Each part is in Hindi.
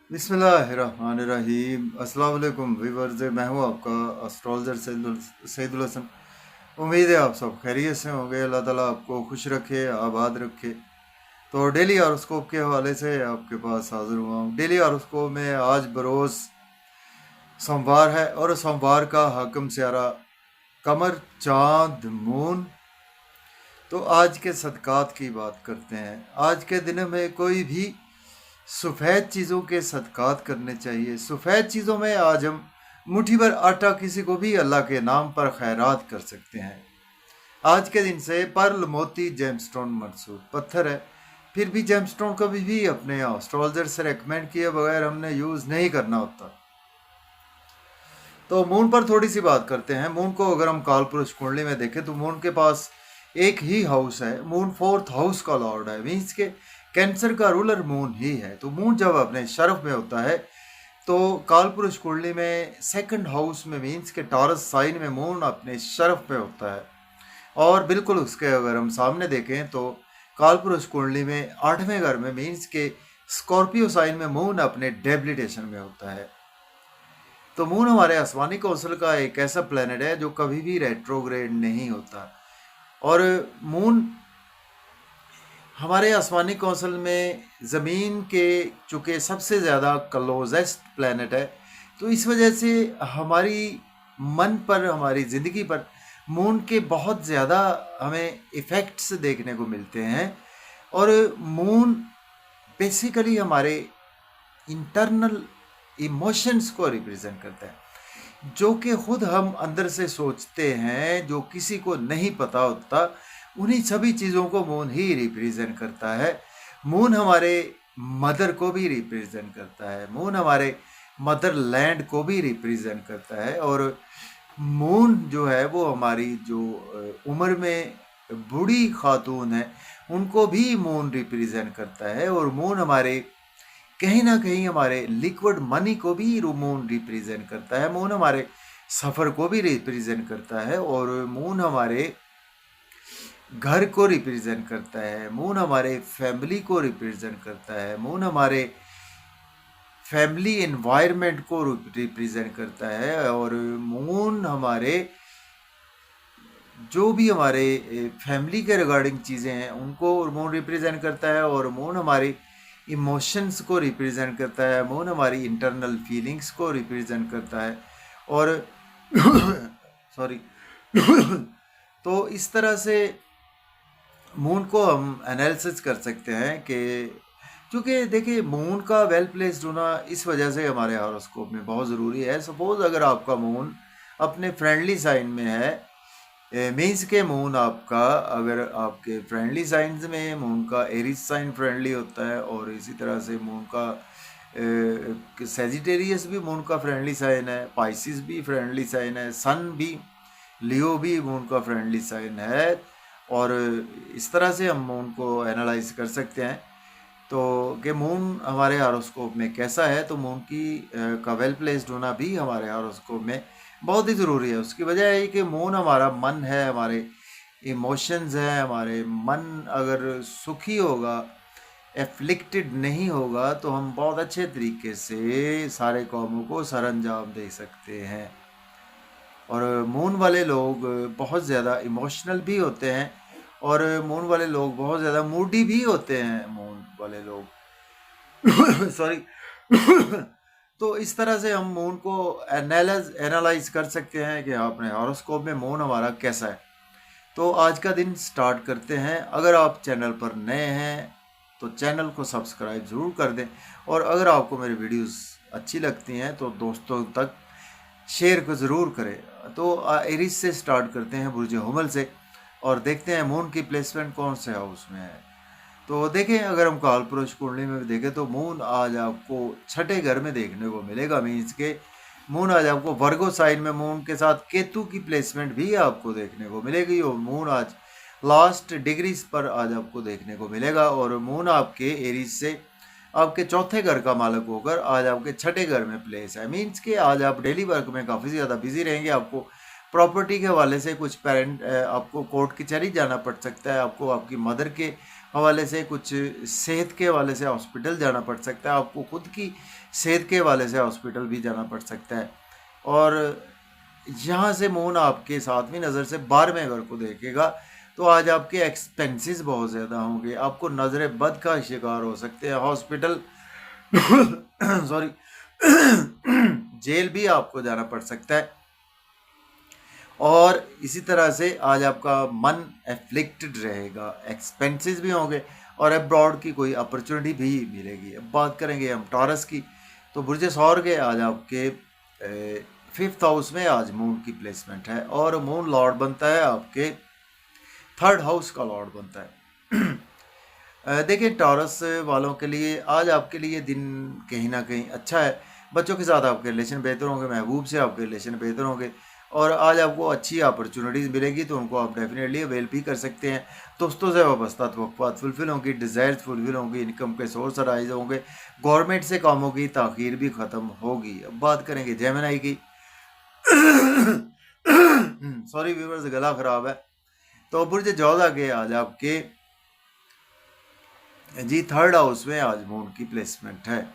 बिस्मिल्लाहिर्रहमानिर्रहीम। अस्सलाम वालेकुम व्यूअर्स, मैं हूँ आपका एस्ट्रोलॉजर सईदुल हसन। उम्मीद है आप सब खैरियत से होंगे। अल्लाह ताला आपको खुश रखे, आबाद रखे। तो डेली हॉरोस्कोप के हवाले से आपके पास हाजिर हुआ हूँ। डेली हॉरोस्कोप में आज बरोज़ सोमवार है और सोमवार का हाकिम स्यारा कमर, चाँद, मून। तो आज के सदक़ात की बात करते हैं। आज के दिन में कोई भी सफ़ेद चीज़ों के सदक़ात करने चाहिए। सफ़ेद चीज़ों में आज हम मुट्ठी भर आटा किसी को भी अल्लाह के नाम पर खैरात कर सकते हैं। आज के दिन से पर्ल, मोती, जेमस्टोन मंसूब पत्थर है। फिर भी जेमस्टोन कभी भी अपने एस्ट्रोलॉजर से रेकमेंड किए बगैर हमने यूज़ नहीं करना होता। तो मून पर थोड़ी सी बात करते हैं। मून को अगर हम काल पुरुष कुंडली में देखें तो मून के पास एक ही हाउस है। मून फोर्थ हाउस का लॉर्ड है, मीन्स के कैंसर का रूलर मून ही है। तो मून जब अपने शरफ में होता है तो काल पुरुष कुंडली में सेकंड हाउस में, मीन्स के टॉरस साइन में मून अपने शरफ में होता है। और बिल्कुल उसके अगर हम सामने देखें तो काल पुरुष कुंडली में 8वें घर में, मीन्स के स्कॉर्पियो साइन में मून अपने डेबिलिटेशन में होता है। तो मून हमारे आसमानी कौंसल का एक ऐसा प्लेनेट है जो कभी भी रेट्रोग्रेड नहीं होता। और मून हमारे आसमानी कौंसल में ज़मीन के चूँकि सबसे ज़्यादा क्लोजेस्ट प्लेनेट है, तो इस वजह से हमारी मन पर, हमारी ज़िंदगी पर मून के बहुत ज़्यादा हमें इफ़ेक्ट्स देखने को मिलते हैं। और मून बेसिकली हमारे इंटरनल इमोशंस को रिप्रेजेंट करता है, जो कि खुद हम अंदर से सोचते हैं, जो किसी को नहीं पता होता। उन्हीं सभी चीज़ों को मून ही रिप्रेजेंट करता है। मून हमारे मदर को भी रिप्रेजेंट करता है। मून हमारे मदर लैंड को भी रिप्रेजेंट करता है। और मून जो है वो हमारी जो उम्र में बूढ़ी खातून है उनको भी मून रिप्रेजेंट करता है। और मून हमारे कहीं ना कहीं हमारे लिक्विड मनी को भी मून रिप्रेजेंट करता है। मून हमारे सफ़र को भी रिप्रेजेंट करता है। और मून हमारे घर को रिप्रेजेंट करता है। मून हमारे फैमिली को रिप्रेजेंट करता है। मून हमारे फैमिली एनवायरनमेंट को रिप्रेजेंट करता है। और मून हमारे जो भी हमारे फैमिली के रिगार्डिंग चीज़ें हैं उनको मून रिप्रेजेंट करता है। और मून हमारी इमोशंस को रिप्रेजेंट करता है। मून हमारी इंटरनल फीलिंग्स को रिप्रेजेंट करता है। और सॉरी तो इस तरह से मून को हम एनालिसिस कर सकते हैं कि क्योंकि देखिए मून का वेल प्लेस्ड होना इस वजह से हमारे हॉरोस्कोप में बहुत ज़रूरी है। सपोज़ अगर आपका मून अपने फ्रेंडली साइन में है, मीन्स के मून आपका अगर आपके फ्रेंडली साइंस में मून का एरिस साइन फ्रेंडली होता है, और इसी तरह से मून का सेजिटेरियस भी मून का फ्रेंडली साइन है, पाइसिस भी फ्रेंडली साइन है, सन भी, लियो भी मून का फ्रेंडली साइन है। और इस तरह से हम मून को एनालाइज कर सकते हैं तो कि मून हमारे हॉरोस्कोप में कैसा है। तो मून की का वेल प्लेस्ड होना भी हमारे हॉरोस्कोप में बहुत ही ज़रूरी है। उसकी वजह है कि मून हमारा मन है, हमारे इमोशंस हैं। हमारे मन अगर सुखी होगा, एफ्लिक्टेड नहीं होगा, तो हम बहुत अच्छे तरीके से सारे कामों को सरअंजाम दे सकते हैं। और मून वाले लोग बहुत ज़्यादा इमोशनल भी होते हैं और मून वाले लोग बहुत ज़्यादा मूडी भी होते हैं। मून वाले लोग सॉरी तो इस तरह से हम मून को एनालाइज कर सकते हैं कि अपने हॉरोस्कोप में मून हमारा कैसा है। तो आज का दिन स्टार्ट करते हैं। अगर आप चैनल पर नए हैं तो चैनल को सब्सक्राइब ज़रूर कर दें, और अगर आपको मेरी वीडियोस अच्छी लगती हैं तो दोस्तों तक शेयर को ज़रूर करें। तो एरिस से स्टार्ट करते हैं, बुर्ज हुमल से, और देखते हैं मून की प्लेसमेंट कौन से हाउस में है। तो देखें, अगर हम काल पुरुष कुंडली में देखें तो मून आज आपको छठे घर में देखने को मिलेगा। मीन्स के मून आज आपको वर्गो साइन में मून के साथ केतु की प्लेसमेंट भी आपको देखने को मिलेगी। और मून आज लास्ट डिग्रीज पर आज आपको देखने को मिलेगा। और मून आपके एरीज से आपके चौथे घर का मालक होकर आज आपके छठे घर में प्लेस है। मीन्स कि आज आप डेली वर्क में काफ़ी ज़्यादा बिजी रहेंगे। आपको प्रॉपर्टी के हवाले से कुछ पेरेंट आपको कोर्ट कचहरी जाना पड़ सकता है। आपको आपकी मदर के हवाले से, कुछ सेहत के हवाले से हॉस्पिटल जाना पड़ सकता है, आपको खुद की सेहत के हवाले से हॉस्पिटल भी जाना पड़ सकता है। और यहाँ से मून आपके 7वीं नज़र से 12वें घर को देखेगा, तो आज आपके एक्सपेंसेस बहुत ज़्यादा होंगे, आपको नज़र बद का शिकार हो सकते हैं, हॉस्पिटल सॉरी जेल भी आपको जाना पड़ सकता है। और इसी तरह से आज आपका मन एफ्लिक्टेड रहेगा, एक्सपेंसेस भी होंगे और अब्रॉड की कोई अपॉर्चुनिटी भी मिलेगी। अब बात करेंगे हम टॉरस की, तो बुर्ज सौर के आज आपके 5th हाउस में आज मून की प्लेसमेंट है और मून लॉर्ड बनता है आपके 3rd हाउस का लॉर्ड बनता है। देखिए टॉरस वालों के लिए आज आपके लिए दिन कहीं ना कहीं अच्छा है, बच्चों के साथ आपके रिलेशन बेहतर होंगे, महबूब से आपके रिलेशन बेहतर होंगे और आज आपको अच्छी अपॉर्चुनिटीज़ मिलेगी, तो उनको आप डेफिनेटली अवेल भी कर सकते हैं। दोस्तों से वाबस्ता तवक्कुआत फुलफिल होंगी, डिज़ायर्स फुलफिल होंगी, इनकम के सोर्स राइज होंगे, गवर्नमेंट से कामों की ताख़ीर भी ख़त्म होगी। अब बात करेंगे जेमिनी की। सॉरी व्यूअर्स, गला ख़राब है। तो बुर्ज जोधा के आज आपके 3rd हाउस में आज मून की प्लेसमेंट है,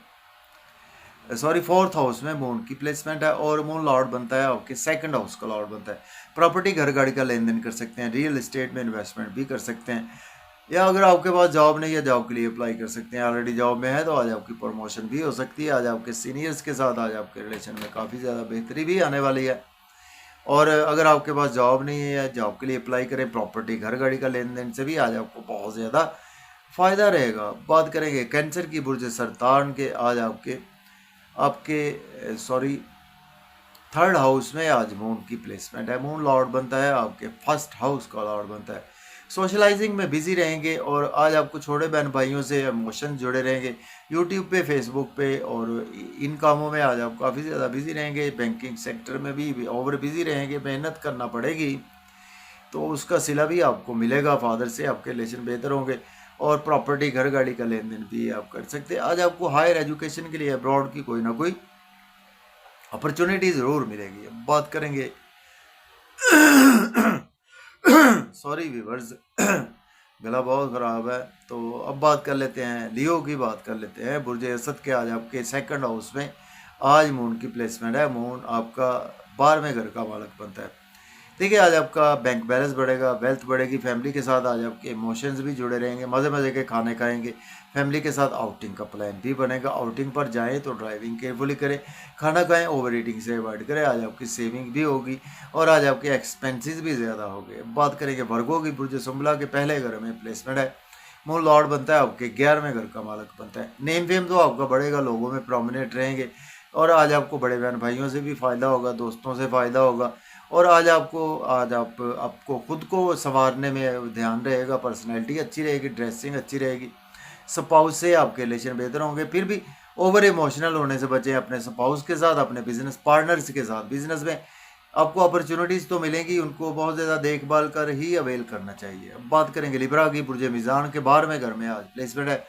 सॉरी 4th हाउस में मून की प्लेसमेंट है और मून लॉर्ड बनता है आपके 2nd हाउस का लॉर्ड बनता है। प्रॉपर्टी घर गाड़ी का लेन देन कर सकते हैं, रियल एस्टेट में इन्वेस्टमेंट भी कर सकते हैं, या अगर आपके पास जॉब नहीं है जॉब के लिए अप्लाई कर सकते हैं। ऑलरेडी जॉब में है तो आज आपकी प्रमोशन भी हो सकती है, आज आपके सीनियर्स के साथ आज आपके रिलेशन में काफ़ी ज़्यादा बेहतरी भी आने वाली है। और अगर आपके पास जॉब नहीं है या जॉब के लिए अप्लाई करें, प्रॉपर्टी घर गाड़ी का लेन देन से भी आज आपको बहुत ज़्यादा फ़ायदा रहेगा। बात करेंगे कैंसर की, बुर्ज सरतान के आज आपके सॉरी 3rd हाउस में आज मून की प्लेसमेंट है, मून लॉर्ड बनता है आपके 1st हाउस का लॉर्ड बनता है। सोशलाइजिंग में बिजी रहेंगे और आज आपको छोटे बहन भाइयों से इमोशन जुड़े रहेंगे, यूट्यूब पे, फेसबुक पे, और इन कामों में आज आप काफ़ी ज़्यादा बिजी रहेंगे। बैंकिंग सेक्टर में भी ओवर बिजी रहेंगे, मेहनत करना पड़ेगी, तो उसका सिला भी आपको मिलेगा। फादर से आपके रिलेशन बेहतर होंगे और प्रॉपर्टी घर गाड़ी का लेन देन भी आप कर सकते हैं। आज आपको हायर एजुकेशन के लिए अब्रॉड की कोई ना कोई अपॉर्चुनिटी ज़रूर मिलेगी। अब बात करेंगे सॉरी व्यूअर्स, गला बहुत ख़राब है, तो अब बात कर लेते हैं लियो की, बात कर लेते हैं। बुर्ज असद के आज आपके 2nd हाउस में आज मून की प्लेसमेंट है, मून आपका 12वें घर का मालिक बनता है। देखिए आज आपका बैंक बैलेंस बढ़ेगा, वेल्थ बढ़ेगी, फैमिली के साथ आज आपके इमोशंस भी जुड़े रहेंगे, मज़े मज़े के खाने खाएंगे, फैमिली के साथ आउटिंग का प्लान भी बनेगा। आउटिंग पर जाएं तो ड्राइविंग केयरफुली करें, खाना खाएं, ओवर ईटिंग से अवॉइड करें। आज आपकी सेविंग भी होगी और आज आपके एक्सपेंसेस भी ज़्यादा होंगे। बात करेंगे वर्गो की, बुर्ज सुंबला के पहले घर में प्लेसमेंट है, मून लॉर्ड बनता है आपके 11वें घर का मालिक बनता है। नेम फेम तो आपका बढ़ेगा, लोगों में प्रोमिनेंट रहेंगे और आज आपको बड़े बहन भाइयों से भी फ़ायदा होगा, दोस्तों से फ़ायदा होगा और आज आपको खुद को संवारने में ध्यान रहेगा, पर्सनैलिटी अच्छी रहेगी, ड्रेसिंग अच्छी रहेगी, स्पाउस से आपके रिलेशन बेहतर होंगे। फिर भी ओवर इमोशनल होने से बचें अपने स्पाउस के साथ, अपने बिजनेस पार्टनर्स के साथ। बिजनेस में आपको अपॉर्चुनिटीज़ तो मिलेंगी, उनको बहुत ज़्यादा देखभाल कर ही अवेल करना चाहिए। अब बात करेंगे लिब्रा की, बुर्ज मीज़ान के 12वें घर में आज प्लेसमेंट है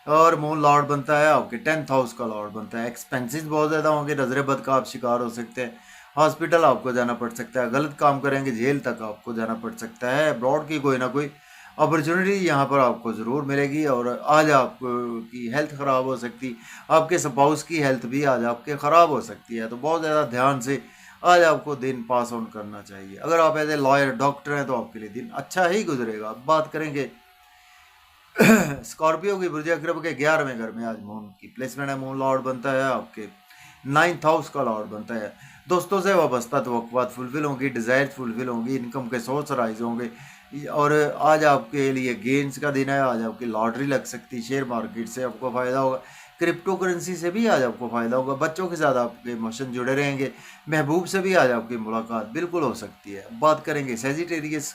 और मून लॉर्ड बनता है आपके 10th हाउस का लॉर्ड बनता है। एक्सपेंसेस बहुत ज़्यादा होंगे, नजर बद का आप शिकार हो सकते हैं, हॉस्पिटल आपको जाना पड़ सकता है, गलत काम करेंगे जेल तक आपको जाना पड़ सकता है। अब्रॉड की कोई ना कोई अपॉर्चुनिटी यहाँ पर आपको ज़रूर मिलेगी और आज आपकी हेल्थ ख़राब हो सकती, आपके स्पाउस की हेल्थ भी आज आपके ख़राब हो सकती है, तो बहुत ज़्यादा ध्यान से आज आपको दिन पास ऑन करना चाहिए। अगर आप एज ए लॉयर, डॉक्टर हैं तो आपके लिए दिन अच्छा ही गुजरेगा। अब बात करेंगे स्कॉर्पियो की, बुर्ज अकरब के 11वें घर में आज मून की प्लेसमेंट है, मून लॉर्ड बनता है आपके 9th हाउस का लॉर्ड बनता है। दोस्तों से वाबस्ता तवक्कुआत फुलफिल होंगी, डिज़ायर्स फुलफिल होंगी, इनकम के सोर्स राइज होंगे और आज आपके लिए गेंस का दिन है। आज आपकी लॉटरी लग सकती है, शेयर मार्केट से आपको फ़ायदा होगा, क्रिप्टो करेंसी से भी आज आपको फ़ायदा होगा, बच्चों के साथ आपके इमोशन जुड़े रहेंगे, महबूब से भी आज आपकी मुलाकात बिल्कुल हो सकती है। बात करेंगे सेजिटेरियस,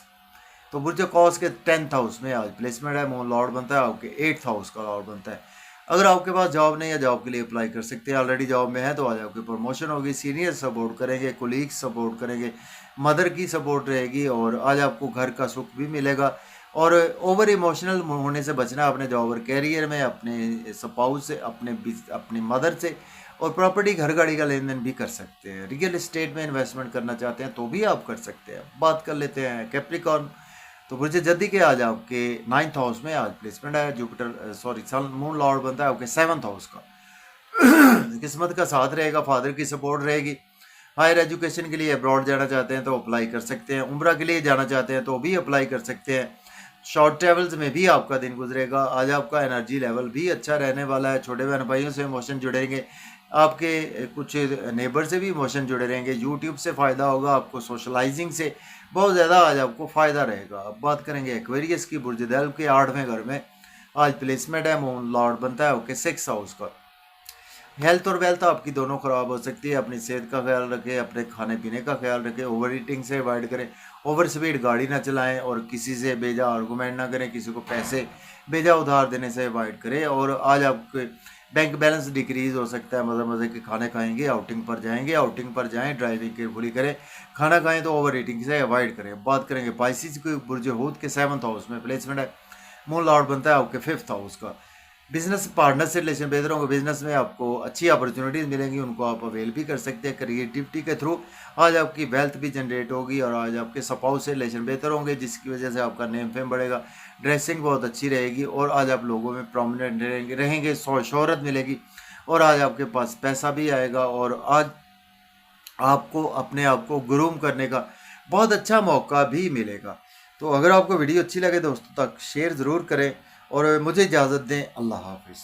तो बुर्ज कॉस के 10th हाउस में आज प्लेसमेंट है, मून लॉर्ड बनता है आपके 8th हाउस का लॉर्ड बनता है। अगर आपके पास जॉब नहीं है, जॉब के लिए अप्लाई कर सकते हैं, ऑलरेडी जॉब में है तो आज आपकी प्रमोशन होगी, सीनियर सपोर्ट करेंगे, कोलीग्स सपोर्ट करेंगे, मदर की सपोर्ट रहेगी और आज आपको घर का सुख भी मिलेगा। और ओवर इमोशनल होने से बचना अपने जॉब और कैरियर में, अपने स्पाउस से, अपनी मदर से, और प्रॉपर्टी घर गाड़ी का लेन देन भी कर सकते हैं। रियल एस्टेट में इन्वेस्टमेंट करना चाहते हैं तो भी आप कर सकते हैं। बात कर लेते हैं कैप्रिकॉर्न, तो बुर्ज जद्दी के आज आपके 9th हाउस में आज प्लेसमेंट है। Jupiter sorry sun moon lord बनता है आपके 7th हाउस का। किस्मत का साथ रहेगा, फादर की सपोर्ट रहेगी। हायर एजुकेशन के लिए अब्रॉड जाना चाहते हैं तो अप्लाई कर सकते हैं, उम्रा के लिए जाना चाहते हैं तो भी अप्लाई कर सकते हैं। शॉर्ट ट्रेवल्स में भी आपका दिन गुजरेगा। आज आपका एनर्जी लेवल भी अच्छा रहने वाला है। छोटे बहन भाइयों से इमोशन जुड़ेंगे, आपके कुछ नेबर से भी इमोशन जुड़े रहेंगे। यूट्यूब से फ़ायदा होगा आपको, सोशलाइजिंग से बहुत ज़्यादा आज आपको फ़ायदा रहेगा। अब बात करेंगे एक्वेरियस की। बुर्ज दैल्ब के 8वें घर में आज प्लेसमेंट है। मून लॉर्ड बनता है ओके 6th हाउस का। हेल्थ और वेल्थ आपकी दोनों ख़राब हो सकती है। अपनी सेहत का ख्याल रखें, अपने खाने पीने का ख्याल रखें, ओवर ईटिंग से अवॉइड करें, ओवर स्पीड गाड़ी ना चलाएं और किसी से बेजा आर्गूमेंट ना करें, किसी को पैसे बेजा उधार देने से अवॉइड करें। और आज आपके बैंक बैलेंस डिक्रीज हो सकता है। मज़े मज़े के खाने खाएंगे, आउटिंग पर जाएंगे, आउटिंग पर जाएं, ड्राइविंग केयरफुली करें, खाना खाएं तो ओवर ईटिंग से अवॉइड करें। बात करेंगे पाइसिस की। बुर्ज हूत के 7th हाउस में प्लेसमेंट है। मून लॉर्ड बनता है आपके 5th हाउस का। बिजनेस पार्टनर से रिलेशन बेहतर होंगे। बिजनेस में आपको अच्छी अपॉर्चुनिटीज़ मिलेंगी, उनको आप अवेल भी कर सकते हैं। क्रिएटिविटी के थ्रू आज आपकी वेल्थ भी जनरेट होगी और आज आपके स्पाउस से रिलेशन बेहतर होंगे, जिसकी वजह से आपका नेम फेम बढ़ेगा। ड्रेसिंग बहुत अच्छी रहेगी और आज आप लोगों में प्रोमिनेंट रहेंगे, शोहरत मिलेगी और आज आपके पास पैसा भी आएगा और आज आपको अपने आप को ग्रूम करने का बहुत अच्छा मौका भी मिलेगा। तो अगर आपको वीडियो अच्छी लगे दोस्तों तक शेयर ज़रूर करें और मुझे इजाज़त दें। अल्लाह हाफिज़।